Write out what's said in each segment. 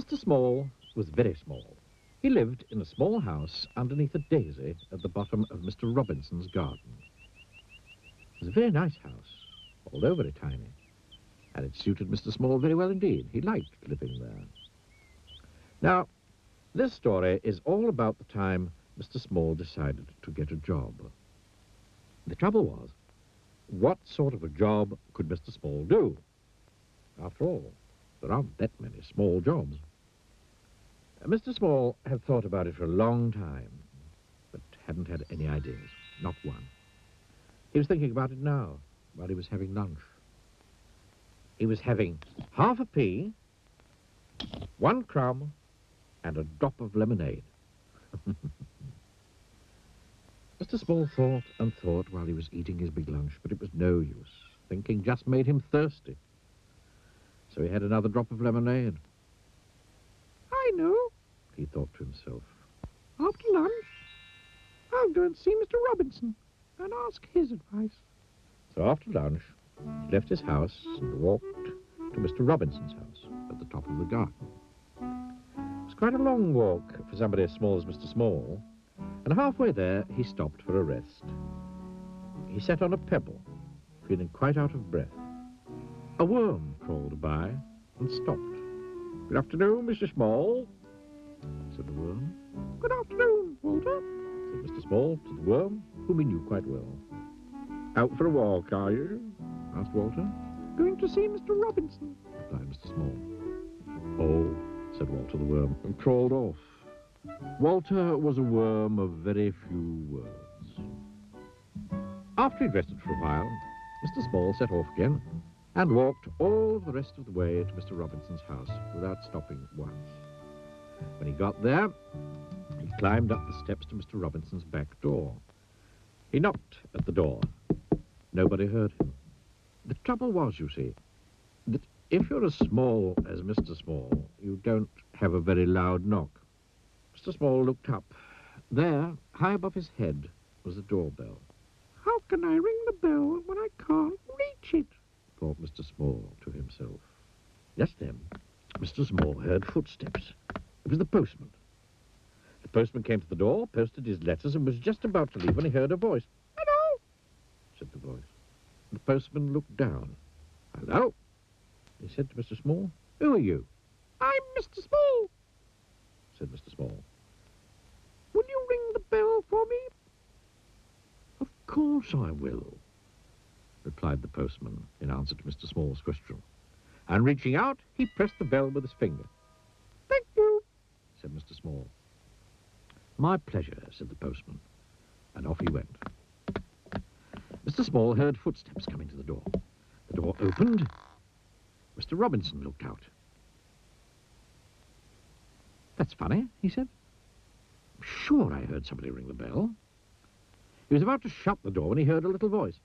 Mr. Small was very small. He lived in a small house underneath a daisy at the bottom of Mr. Robinson's garden. It was a very nice house, although very tiny, and it suited Mr. Small very well indeed. He liked living there. Now, this story is all about the time Mr. Small decided to get a job. The trouble was, what sort of a job could Mr. Small do? After all, there aren't that many small jobs. Mr. Small had thought about it for a long time, but hadn't had any ideas, not one. He was thinking about it now, while he was having lunch. He was having half a pea, 1 crumb, and a drop of lemonade. Mr. Small thought and thought while he was eating his big lunch, but it was no use. Thinking just made him thirsty. So he had another drop of lemonade. I know, he thought to himself. After lunch, I'll go and see Mr. Robinson and ask his advice. So after lunch, he left his house and walked to Mr. Robinson's house at the top of the garden. It was quite a long walk for somebody as small as Mr. Small, and halfway there he stopped for a rest. He sat on a pebble, feeling quite out of breath. A worm crawled by and stopped. Good afternoon, Mr. Small, said the worm. Good afternoon, Walter, said Mr. Small to the worm, whom he knew quite well. Out for a walk, are you? Asked Walter. Going to see Mr. Robinson, replied Mr. Small. Oh, said Walter the worm, and crawled off. Walter was a worm of very few words. After he'd rested for a while, Mr. Small set off again and walked all the rest of the way to Mr. Robinson's house without stopping once. When he got there, he climbed up the steps to Mr. Robinson's back door. He knocked at the door. Nobody heard him. The trouble was, you see, that if you're as small as Mr. Small, you don't have a very loud knock. Mr. Small looked up. There, high above his head, was the doorbell. How can I ring the bell when I can't reach it? Thought Mr. Small to himself. Just then, Mr. Small heard footsteps. It was the postman. The postman came to the door, posted his letters, and was just about to leave when he heard a voice. Hello, said the voice. The postman looked down. Hello, he said to Mr. Small. Who are you? I'm Mr. Small, said Mr. Small. Will you ring the bell for me? Of course I will, replied the postman in answer to Mr. Small's question. And reaching out, he pressed the bell with his finger. Thank you, said Mr. Small. My pleasure, said the postman, and off he went. Mr. Small heard footsteps coming to the door. The door opened. Mr. Robinson looked out. That's funny, he said. I'm sure I heard somebody ring the bell. He was about to shut the door when he heard a little voice.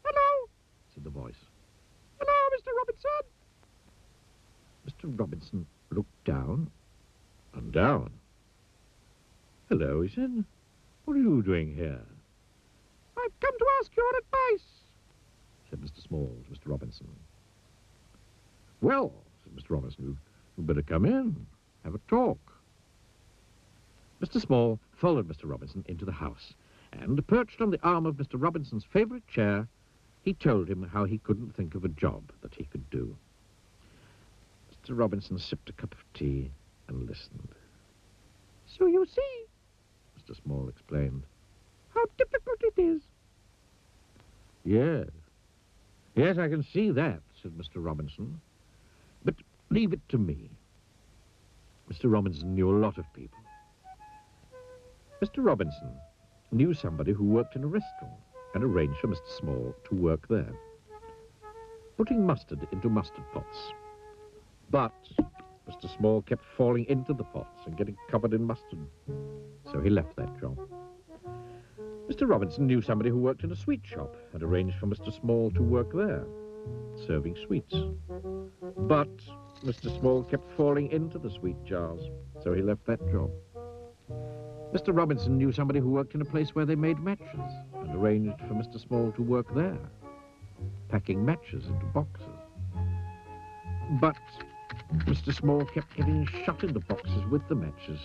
Hello, said the voice. Hello, Mr. Robinson. Mr. Robinson looked down and down. Hello, he said. What are you doing here? I've come to ask your advice, said Mr. Small to Mr. Robinson. Well, said Mr. Robinson, you'd better come in, have a talk. Mr. Small followed Mr. Robinson into the house, and, perched on the arm of Mr. Robinson's favourite chair, he told him how he couldn't think of a job that he could do. Mr. Robinson sipped a cup of tea and listened. So you see, Mr. Small explained, how difficult it is. Yes. Yes, I can see that, said Mr. Robinson. But leave it to me. Mr. Robinson knew a lot of people. Mr. Robinson knew somebody who worked in a restaurant and arranged for Mr. Small to work there, putting mustard into mustard pots. But Mr. Small kept falling into the pots and getting covered in mustard, so he left that job. Mr. Robinson knew somebody who worked in a sweet shop and arranged for Mr. Small to work there, serving sweets. But Mr. Small kept falling into the sweet jars, so he left that job. Mr. Robinson knew somebody who worked in a place where they made matches and arranged for Mr. Small to work there, packing matches into boxes. But Mr. Small kept getting shut into boxes with the matches,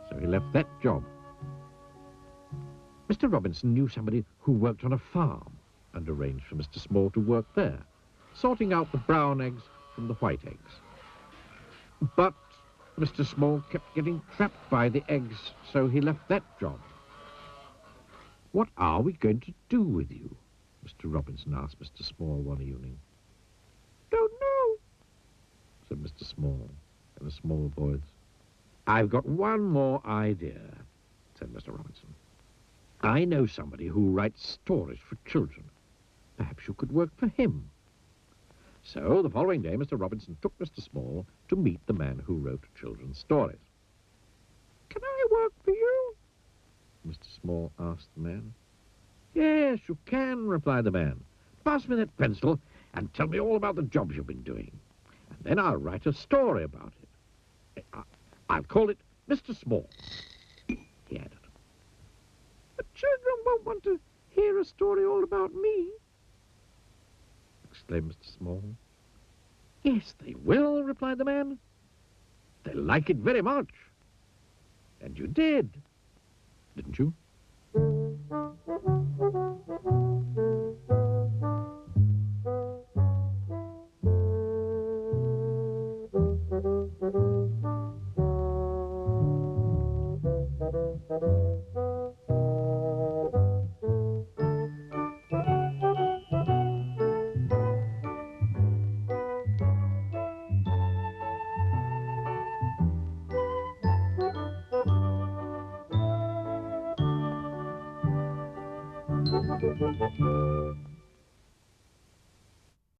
so he left that job. Mr. Robinson knew somebody who worked on a farm and arranged for Mr. Small to work there, sorting out the brown eggs from the white eggs. But Mr. Small kept getting trapped by the eggs, so he left that job. "What are we going to do with you?" Mr. Robinson asked Mr. Small one evening. "Don't know," said Mr. Small in a small voice. "I've got one more idea," said Mr. Robinson. "I know somebody who writes stories for children. Perhaps you could work for him." So the following day, Mr. Robinson took Mr. Small to meet the man who wrote children's stories. "Can I work for you?" Mr. Small asked the man. "Yes, you can," replied the man. "Pass me that pencil and tell me all about the jobs you've been doing. And then I'll write a story about it. I'll call it Mr. Small," he added. "But children won't want to hear a story all about me," exclaimed Mr. Small. "Yes, they will," replied the man. "They'll like it very much. And you did, didn't you?"